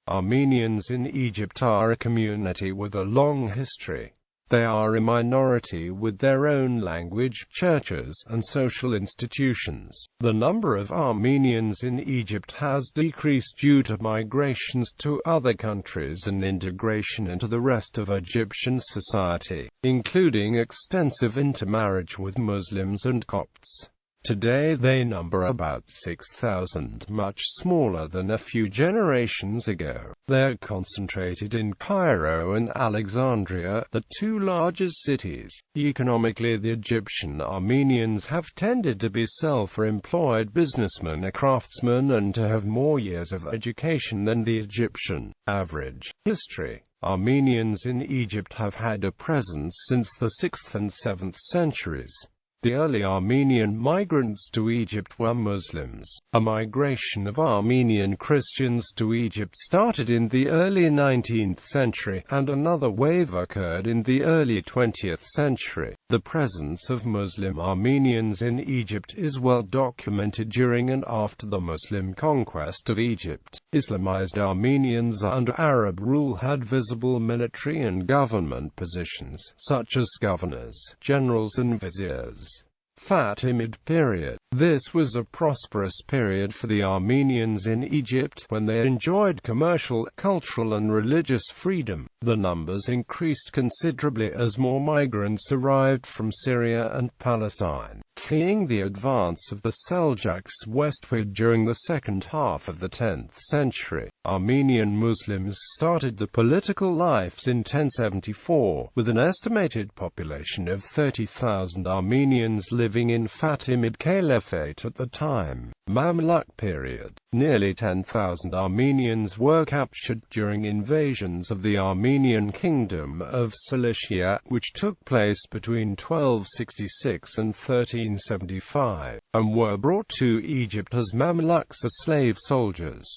Armenians in Egypt are a community with a long history. They are a minority with their own language, churches, and social institutions. The number of Armenians in Egypt has decreased due to migrations to other countries and integration into the rest of Egyptian society, including extensive intermarriage with Muslims and Copts. Today they number about 6,000, much smaller than a few generations ago. They are concentrated in Cairo and Alexandria, the two largest cities. Economically, the Egyptian Armenians have tended to be self-employed businessmen or craftsmen and to have more years of education than the Egyptian average. History. Armenians in Egypt have had a presence since the 6th and 7th centuries. The early Armenian migrants to Egypt were Muslims. A migration of Armenian Christians to Egypt started in the early 19th century, and another wave occurred in the early 20th century. The presence of Muslim Armenians in Egypt is well documented during and after the Muslim conquest of Egypt. Islamized Armenians under Arab rule had visible military and government positions, such as governors, generals and viziers. Fatimid period. This was a prosperous period for the Armenians in Egypt, when they enjoyed commercial, cultural and religious freedom. The numbers increased considerably as more migrants arrived from Syria and Palestine, fleeing the advance of the Seljuks westward during the second half of the 10th century. Armenian Muslims started the political life in 1074, with an estimated population of 30,000 Armenians living in Fatimid Caliphate at the time. Mamluk period. Nearly 10,000 Armenians were captured during invasions of the Armenian Kingdom of Cilicia, which took place between 1266 and 1375, and were brought to Egypt as Mamluks as slave soldiers.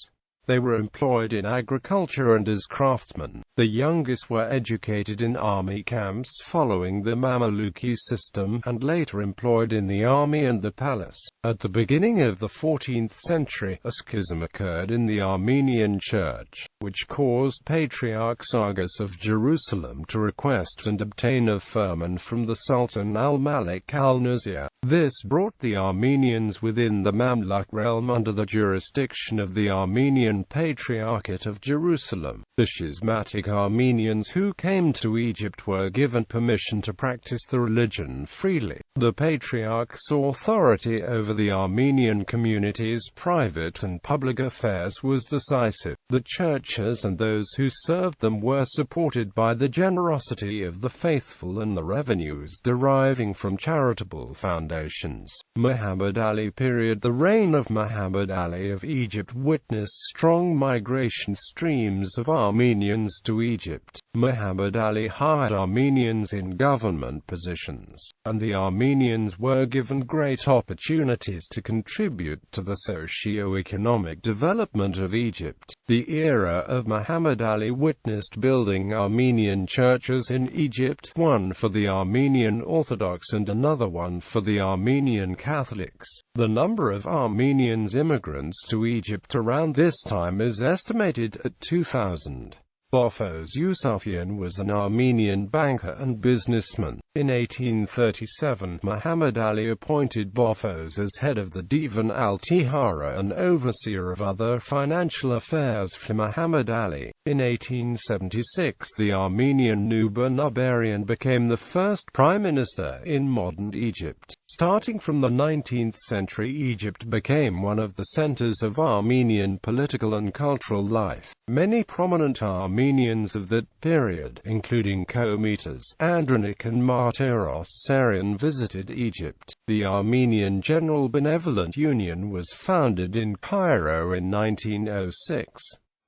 They were employed in agriculture and as craftsmen. The youngest were educated in army camps following the Mameluki system, and later employed in the army and the palace. At the beginning of the 14th century, a schism occurred in the Armenian Church, which caused Patriarch Sargas of Jerusalem to request and obtain a firman from the Sultan al-Malik al-Nusayr. This brought the Armenians within the Mamluk realm under the jurisdiction of the Armenian Patriarchate of Jerusalem. The schismatic Armenians who came to Egypt were given permission to practice the religion freely. The Patriarch's authority over the Armenian community's private and public affairs was decisive. The churches and those who served them were supported by the generosity of the faithful and the revenues deriving from charitable foundations. Muhammad Ali period. The reign of Muhammad Ali of Egypt witnessed strong migration streams of Armenians to Egypt. Muhammad Ali hired Armenians in government positions, and the Armenians were given great opportunities to contribute to the socio-economic development of Egypt. The era of Muhammad Ali witnessed building Armenian churches in Egypt, one for the Armenian Orthodox and another one for the Armenian Catholics. The number of Armenians immigrants to Egypt around this time is estimated at 2,000. Bofos Yusufian was an Armenian banker and businessman. In 1837, Muhammad Ali appointed Bofos as head of the Divan al-Tihara and overseer of other financial affairs for Muhammad Ali. In 1876, the Armenian Nuba Nubarian became the first prime minister in modern Egypt. Starting from the 19th century, Egypt became one of the centers of Armenian political and cultural life. Many prominent Armenians of that period, including Komitas, Andronik and Martyros Sarian, visited Egypt. The Armenian General Benevolent Union was founded in Cairo in 1906.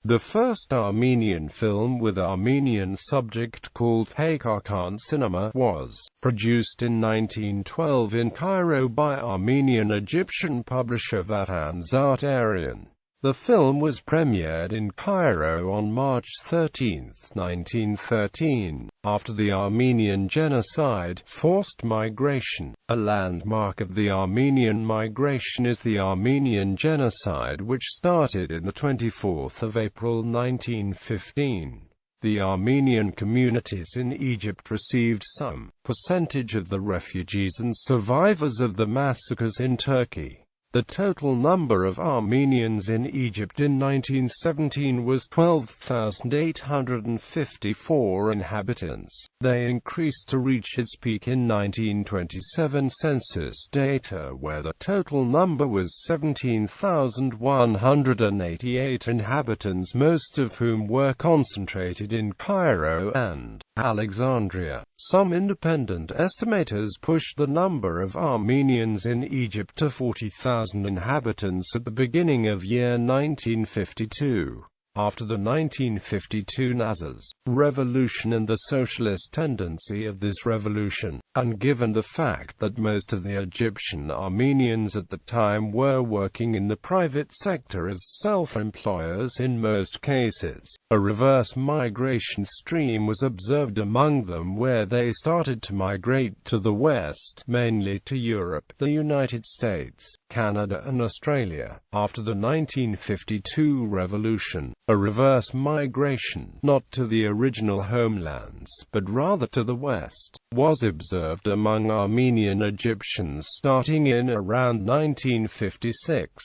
The first Armenian film with Armenian subject, called Haykakan Cinema, was produced in 1912 in Cairo by Armenian-Egyptian publisher Vatan Zartarian. The film was premiered in Cairo on March 13, 1913, after the Armenian Genocide, forced migration. A landmark of the Armenian migration is the Armenian Genocide, which started on the 24th of April 1915. The Armenian communities in Egypt received some percentage of the refugees and survivors of the massacres in Turkey. The total number of Armenians in Egypt in 1917 was 12,854 inhabitants. They increased to reach its peak in 1927 census data, where the total number was 17,188 inhabitants, most of whom were concentrated in Cairo and Alexandria. Some independent estimators pushed the number of Armenians in Egypt to 40,000 inhabitants at the beginning of year 1952. After the 1952 Nazis revolution and the socialist tendency of this revolution, and given the fact that most of the Egyptian Armenians at the time were working in the private sector as self-employers in most cases, a reverse migration stream was observed among them, where they started to migrate to the West, mainly to Europe, the United States, Canada and Australia. After the 1952 revolution, a reverse migration, not to the original homelands, but rather to the West, was observed among Armenian Egyptians starting in around 1956.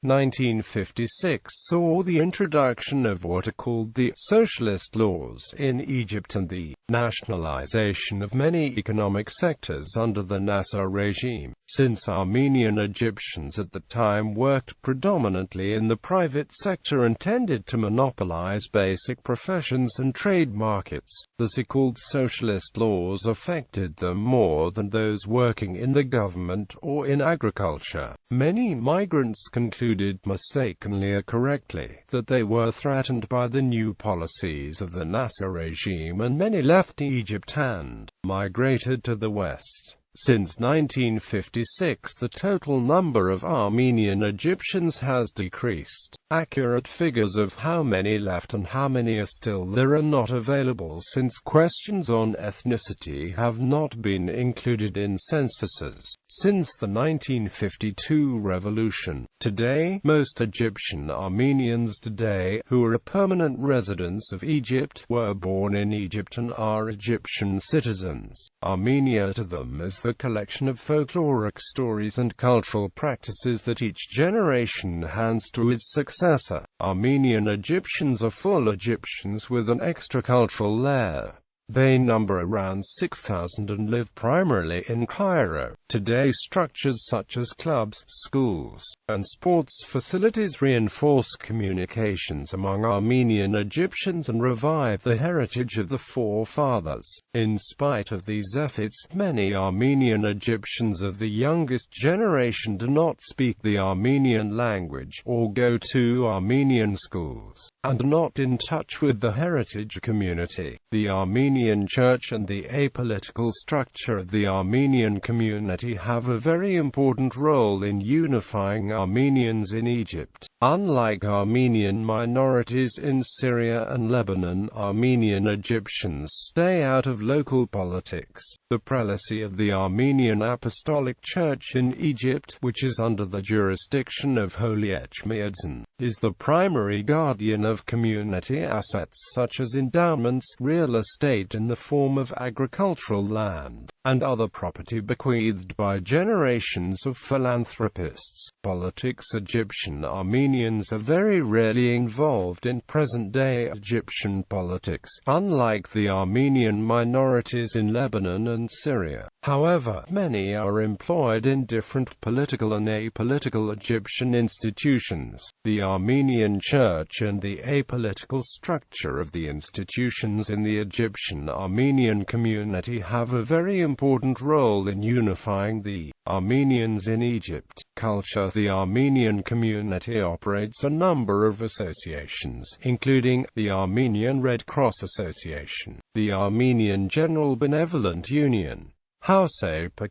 1956 saw the introduction of what are called the socialist laws in Egypt and the nationalization of many economic sectors under the Nasser regime. Since Armenian Egyptians at the time worked predominantly in the private sector and tended to monopolize basic professions and trade markets, the so-called socialist laws affected them more than those working in the government or in agriculture. Many migrants concluded, mistakenly or correctly, that they were threatened by the new policies of the Nasser regime, and many left Egypt and migrated to the West. Since 1956, the total number of Armenian Egyptians has decreased. Accurate figures of how many left and how many are still there are not available, since questions on ethnicity have not been included in censuses. Since the 1952 revolution, today, most Egyptian Armenians today, who are permanent residents of Egypt, were born in Egypt and are Egyptian citizens. Armenia to them is the collection of folkloric stories and cultural practices that each generation hands to its successor. Armenian Egyptians are full Egyptians with an extra-cultural layer. They number around 6,000 and live primarily in Cairo. Today, structures such as clubs, schools, and sports facilities reinforce communications among Armenian Egyptians and revive the heritage of the forefathers. In spite of these efforts, many Armenian Egyptians of the youngest generation do not speak the Armenian language, or go to Armenian schools, and are not in touch with the heritage community. The Armenian Church and the apolitical structure of the Armenian community have a very important role in unifying Armenians in Egypt. Unlike Armenian minorities in Syria and Lebanon, Armenian Egyptians stay out of local politics. The prelacy of the Armenian Apostolic Church in Egypt, which is under the jurisdiction of Holy Echmiadzin, is the primary guardian of community assets such as endowments, real estate in the form of agricultural land, and other property bequeathed by generations of philanthropists. Politics. Egyptian Armenians are very rarely involved in present-day Egyptian politics, unlike the Armenian minorities in Lebanon and Syria. However, many are employed in different political and apolitical Egyptian institutions. The Armenian Church and the apolitical structure of the institutions in the Egyptian Armenian community have a very important role in unifying the Armenians in Egypt. Culture. The Armenian community operates a number of associations, including the Armenian Red Cross Association, the Armenian General Benevolent Union, House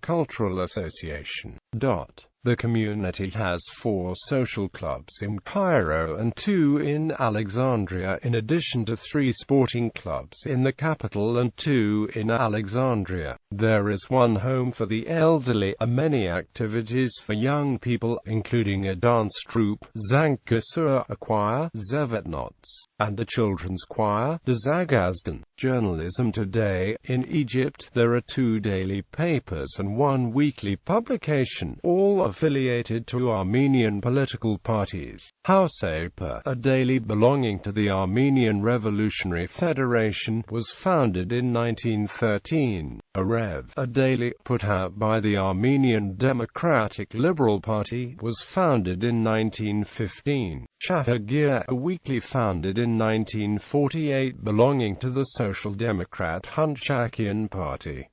Cultural Association. The The community has 4 social clubs in Cairo and 2 in Alexandria, in addition to 3 sporting clubs in the capital and 2 in Alexandria. There is 1 home for the elderly, many activities for young people, including a dance troupe, Zankasur, a choir, Zevetnots, and a children's choir, the Zagazdan. Journalism today. In Egypt, there are 2 daily papers and 1 weekly publication, all affiliated to Armenian political parties. Hausaper, a daily belonging to the Armenian Revolutionary Federation, was founded in 1913. Arev, a daily put out by the Armenian Democratic Liberal Party, was founded in 1915. Shafagir, a weekly founded in 1948 belonging to the Social Democrat Hunchakian Party.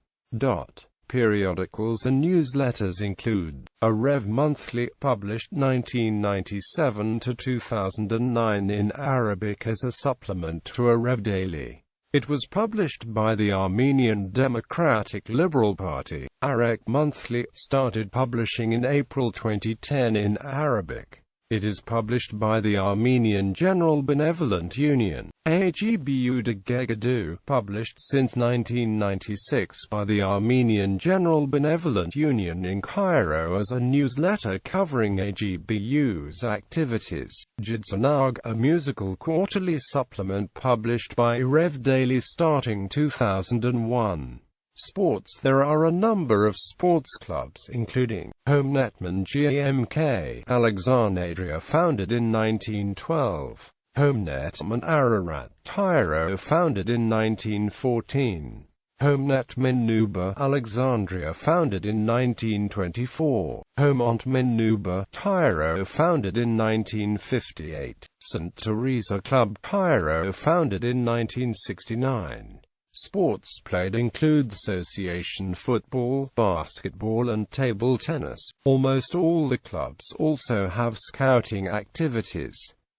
Periodicals and newsletters include Arev Monthly, published 1997 to 2009 in Arabic as a supplement to Arev Daily. It was published by the Armenian Democratic Liberal Party. Arek Monthly started publishing in April 2010 in Arabic. It is published by the Armenian General Benevolent Union. Agbu de Gegadu, published since 1996 by the Armenian General Benevolent Union in Cairo as a newsletter covering AGBU's activities. Jidzanag, a musical quarterly supplement published by Rev Daily starting 2001. Sports. There are a number of sports clubs, including Homenetman GMK, Alexandria, founded in 1912. Homenetman Ararat, Cairo, founded in 1914. Homenetman Nuba, Alexandria, founded in 1924. Homenetman Nuba, Cairo, founded in 1958. St. Teresa Club, Cairo, founded in 1969. Sports played include association football, basketball and table tennis. Almost all the clubs also have scouting activities.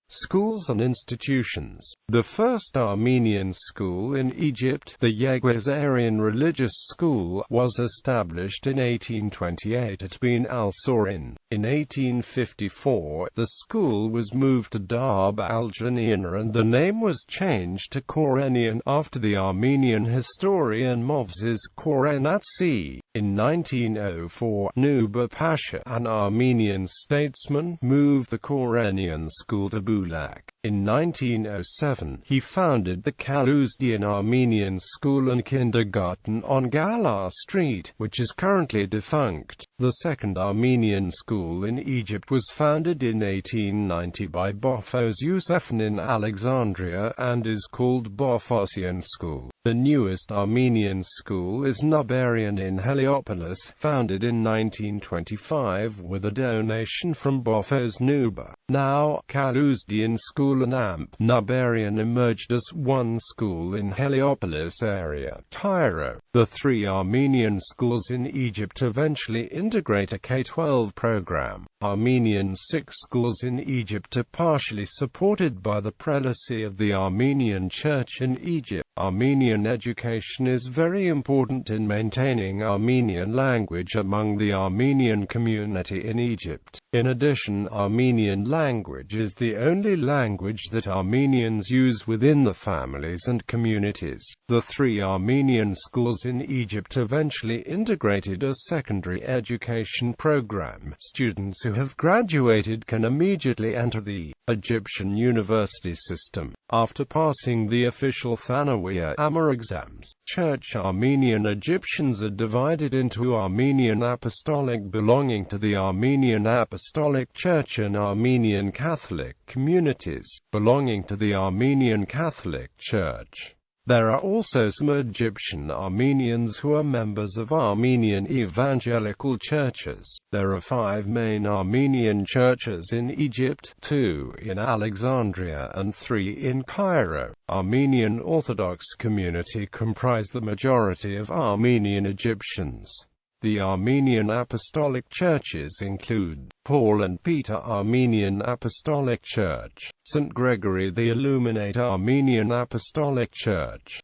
Schools and institutions. The first Armenian school in Egypt, the Yeguazarian Religious School, was established in 1828 at Bin al-Sorin. In 1854, the school was moved to Darb al-Janina and the name was changed to Korenian after the Armenian historian Movses Korenatsi. In 1904, Nuba Pasha, an Armenian statesman, moved the Korenian school to Bulak. In 1907, he founded the Kaluzdian Armenian School and Kindergarten on Galar Street, which is currently defunct. The second Armenian school in Egypt was founded in 1890 by Bofos Yusefan in Alexandria and is called Bofosian School. The newest Armenian school is Nubarian in Heliopolis, founded in 1925 with a donation from Bofos Nuba. Now, Kaluzdian School and Amp Nubarian emerged as one school in Heliopolis area, Cairo. The 3 Armenian schools in Egypt eventually integrate a K-12 program. Armenian 6 schools in Egypt are partially supported by the prelacy of the Armenian Church in Egypt. Armenian education is very important in maintaining Armenian language among the Armenian community in Egypt. In addition, Armenian language is the only language that Armenians use within the families and communities. The 3 Armenian schools in Egypt eventually integrated a secondary education program. Students who have graduated can immediately enter the Egyptian university system. After passing the official Thanawiya Amma exams, Church Armenian Egyptians are divided into Armenian Apostolic belonging to the Armenian Apostolic Church and Armenian Catholic communities belonging to the Armenian Catholic Church. There are also some Egyptian Armenians who are members of Armenian evangelical churches. There are 5 main Armenian churches in Egypt, 2 in Alexandria and 3 in Cairo. Armenian Orthodox community comprise the majority of Armenian Egyptians. The Armenian Apostolic churches include Paul and Peter Armenian Apostolic Church, St. Gregory the Illuminate Armenian Apostolic Church.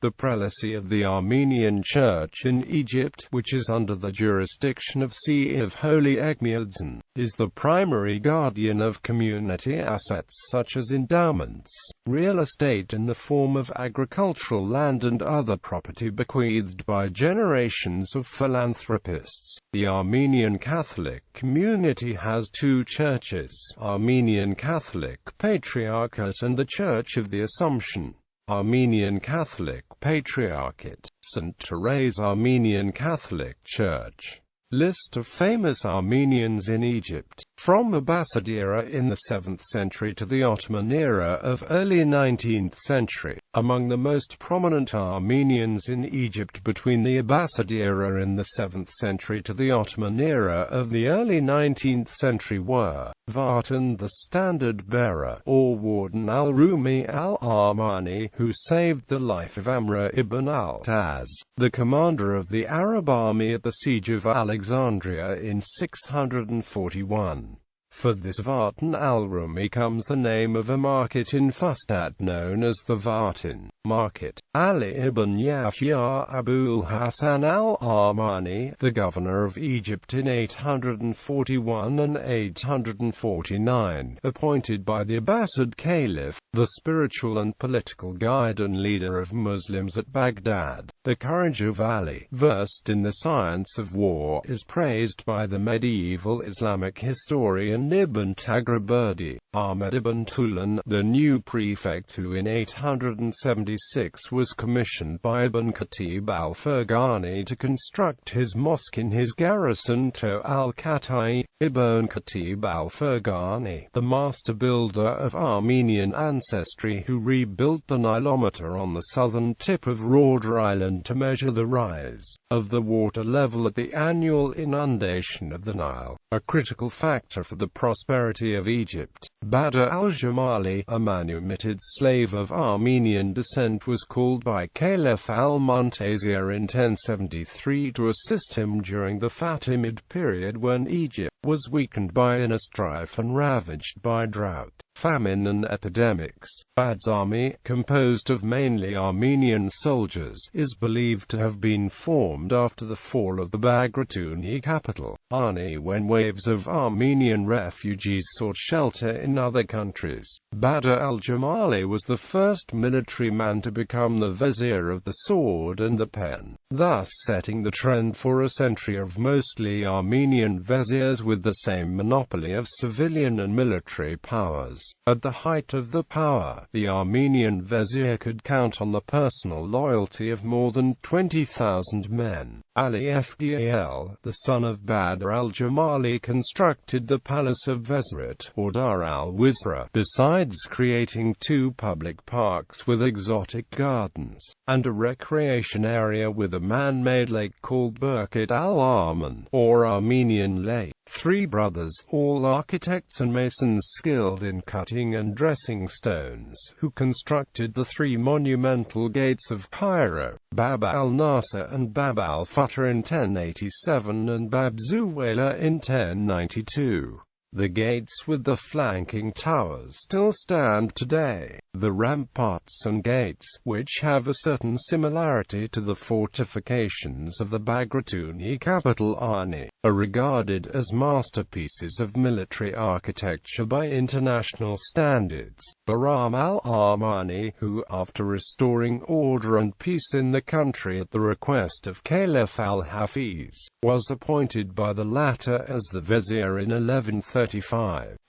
The prelacy of the Armenian Church in Egypt, which is under the jurisdiction of See of Holy Echmiadzin, is the primary guardian of community assets such as endowments, real estate in the form of agricultural land and other property bequeathed by generations of philanthropists. The Armenian Catholic community has two churches: Armenian Catholic Patriarchate and the Church of the Assumption. Armenian Catholic Patriarchate, St. Therese Armenian Catholic Church. List of famous Armenians in Egypt, from Abbasid era in the 7th century to the Ottoman era of early 19th century. Among the most prominent Armenians in Egypt between the Abbasid era in the 7th century to the Ottoman era of the early 19th century were Vartan the Standard-Bearer, or Warden al-Rumi al-Armani, who saved the life of Amr ibn al-Taz, the commander of the Arab army at the siege of Alexandria in 641. For this Vartan al-Rumi comes the name of a market in Fustat known as the Vartan market. Ali ibn Yahya Abul Hasan al-Armani, the governor of Egypt in 841 and 849, appointed by the Abbasid Caliph, the spiritual and political guide and leader of Muslims at Baghdad. The courage of Ali, versed in the science of war, is praised by the medieval Islamic historian Ibn Taghraberdi. Ahmed ibn Tulan, the new prefect who in 876 was commissioned by Ibn Khatib al-Furghani to construct his mosque in his garrison to al-Khatai. Ibn Khatib al-Furghani, the master builder of Armenian ancestry who rebuilt the Nilometer on the southern tip of Rorda Island to measure the rise of the water level at the annual inundation of the Nile, a critical factor for the prosperity of Egypt. Badr al-Jamali, a manumitted slave of Armenian descent, was called by Caliph al-Muntazir in 1073 to assist him during the Fatimid period when Egypt was weakened by inner strife and ravaged by drought, famine and epidemics. Bad's army, composed of mainly Armenian soldiers, is believed to have been formed after the fall of the Bagratuni capital, Arni, when waves of Armenian refugees sought shelter in other countries. Badr al-Jamali was the first military man to become the vizier of the sword and the pen, thus setting the trend for a century of mostly Armenian viziers with the same monopoly of civilian and military powers. At the height of the power, the Armenian vizier could count on the personal loyalty of more than 20,000 men. Ali Fdal, the son of Badr al-Jamali, constructed the Palace of Vezrat, or Dar al-Wizra, besides creating two public parks with exotic gardens, and a recreation area with a man-made lake called Birkat al-Arman, or Armenian Lake. Three brothers, all architects and masons skilled in cutting and dressing stones, who constructed the three monumental gates of Cairo, Bab al-Nasser and Bab al-Fatah in 1087 and Bab Zuwayla in 1092. The gates with the flanking towers still stand today. The ramparts and gates, which have a certain similarity to the fortifications of the Bagratuni capital Arni, are regarded as masterpieces of military architecture by international standards. Bahram al-Armani, who, after restoring order and peace in the country at the request of Caliph al-Hafiz, was appointed by the latter as the vizier in 1135.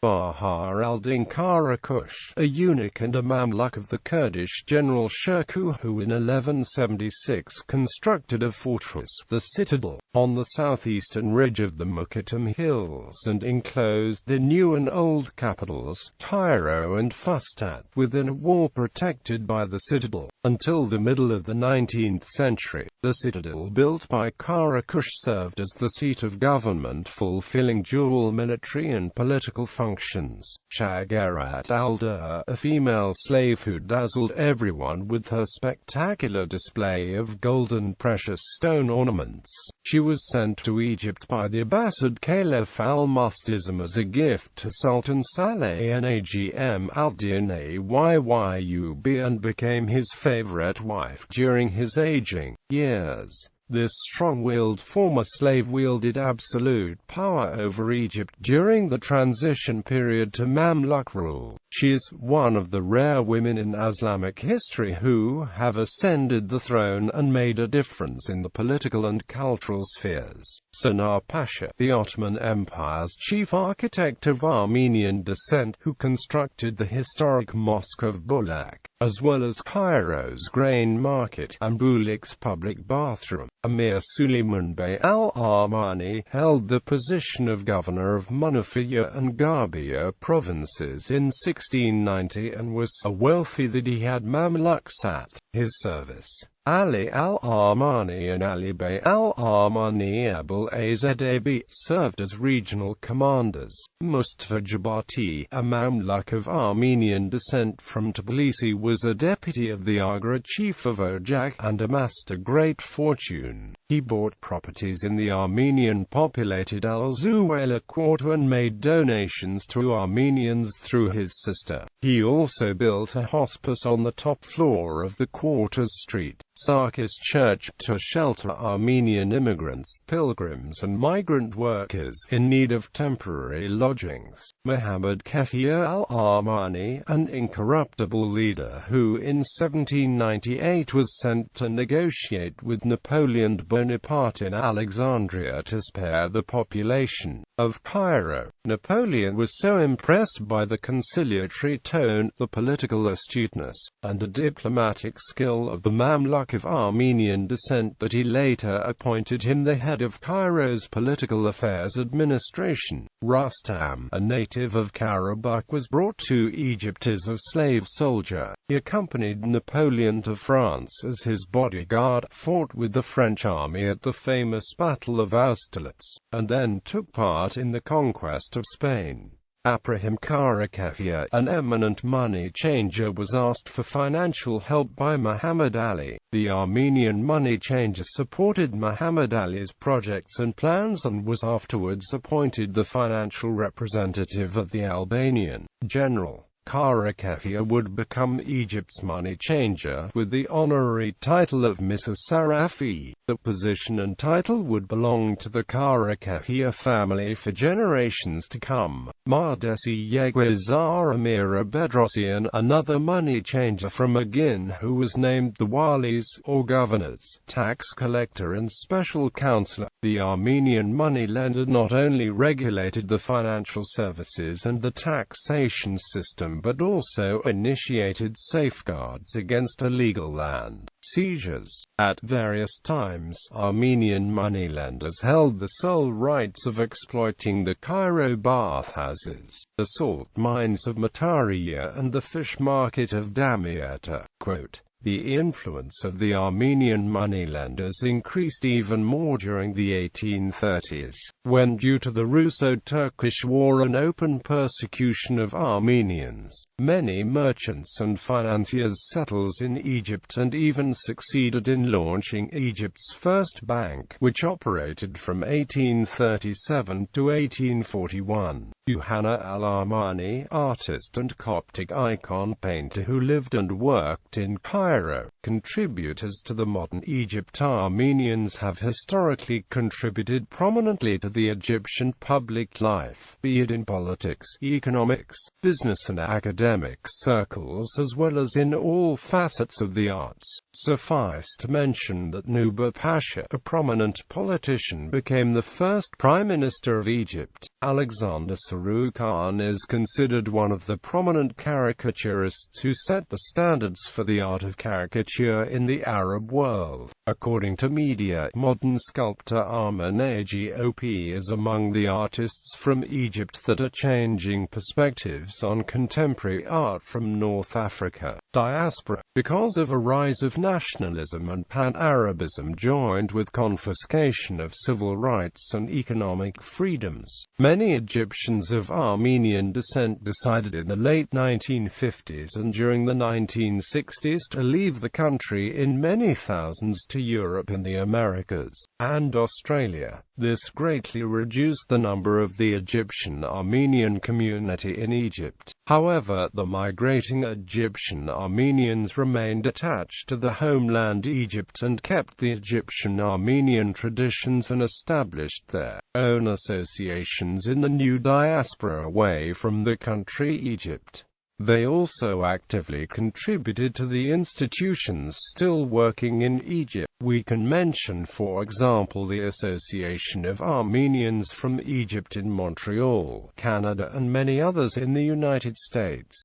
Bahar al-Din Karakush, a eunuch and a Mamluk of the Kurdish general Shirkuh, who in 1176 constructed a fortress, the citadel, on the southeastern ridge of the Mukatam Hills and enclosed the new and old capitals, Cairo and Fustat, within a wall protected by the citadel. Until the middle of the 19th century, the citadel built by Karakush served as the seat of government, fulfilling dual military and political functions. functions. Shagarat al-Dur, a female slave who dazzled everyone with her spectacular display of gold and precious stone ornaments. She was sent to Egypt by the Abbasid Caliph al-Musta'sim as a gift to Sultan Saleh Nagm al-Din Ayyub and became his favorite wife during his aging years. This strong-willed former slave wielded absolute power over Egypt during the transition period to Mamluk rule. She is one of the rare women in Islamic history who have ascended the throne and made a difference in the political and cultural spheres. Sanar Pasha, the Ottoman Empire's chief architect of Armenian descent, who constructed the historic Mosque of Bulak, as well as Cairo's grain market and Bulik's public bathroom. Amir Suleiman Bey al-Armani held the position of governor of Munafiyah and Garbia provinces in 1690 and was so wealthy that he had Mamluks at his service. Ali al-Armani and Ali Bey al-Armani Abul Azab served as regional commanders. Mustafa Jabati, a Mamluk of Armenian descent from Tbilisi, was a deputy of the Agra chief of Ojak and amassed a great fortune. He bought properties in the Armenian-populated Al-Zuwayla quarter and made donations to Armenians through his sister. He also built a hospice on the top floor of the quarter's street Sarkis Church to shelter Armenian immigrants, pilgrims and migrant workers in need of temporary lodgings. Mohammed Keffiyeh al-Armani, an incorruptible leader who in 1798 was sent to negotiate with Napoleon Bonaparte in Alexandria to spare the population of Cairo. Napoleon was so impressed by the conciliatory tone, the political astuteness, and the diplomatic skill of the Mamluk of Armenian descent that he later appointed him the head of Cairo's political affairs administration. Rustam, a native of Karabakh, was brought to Egypt as a slave soldier. He accompanied Napoleon to France as his bodyguard, fought with the French army at the famous Battle of Austerlitz, and then took part in the conquest of Spain. Abraham Keffiyeh, an eminent money changer, was asked for financial help by Muhammad Ali. The Armenian money changer supported Muhammad Ali's projects and plans and was afterwards appointed the financial representative of the Albanian general. Keffiyeh would become Egypt's money changer with the honorary title of Mrs. Sarafi. The position and title would belong to the Keffiyeh family for generations to come. Mardesi Yegwazar Amira Bedrosian, another money changer from Agin who was named the walis, or governors, tax collector and special counselor. The Armenian moneylender not only regulated the financial services and the taxation system but also initiated safeguards against illegal land seizures. At various times, Armenian moneylenders held the sole rights of exploiting the Cairo bathhouses, the salt mines of Matariya and the fish market of Damietta. Quote, "The influence of the Armenian moneylenders increased even more during the 1830s, when due to the Russo-Turkish War and open persecution of Armenians, many merchants and financiers settled in Egypt and even succeeded in launching Egypt's first bank, which operated from 1837 to 1841. Yuhanna al-Armani, artist and Coptic icon painter who lived and worked in Cairo. Contributors to the modern Egypt. Armenians have historically contributed prominently to the Egyptian public life, be it in politics, economics, business and academic circles, as well as in all facets of the arts. Suffice to mention that Nubar Pasha, a prominent politician, became the first Prime Minister of Egypt. Alexander Sarukhan is considered one of the prominent caricaturists who set the standards for the art of caricature in the Arab world. According to media, modern sculptor Armani Gop is among the artists from Egypt that are changing perspectives on contemporary art from North Africa. Diaspora. Because of a rise of nationalism and pan-Arabism joined with confiscation of civil rights and economic freedoms, many Egyptians of Armenian descent decided in the late 1950s and during the 1960s to leave the country, in many thousands to Europe and the Americas, and Australia. This greatly reduced the number of the Egyptian Armenian community in Egypt. However, the migrating Egyptian Armenians remained attached to the homeland Egypt and kept the Egyptian Armenian traditions and established their own associations in the new diaspora away from the country Egypt. They also actively contributed to the institutions still working in Egypt. We can mention, for example, the Association of Armenians from Egypt in Montreal, Canada, and many others in the United States.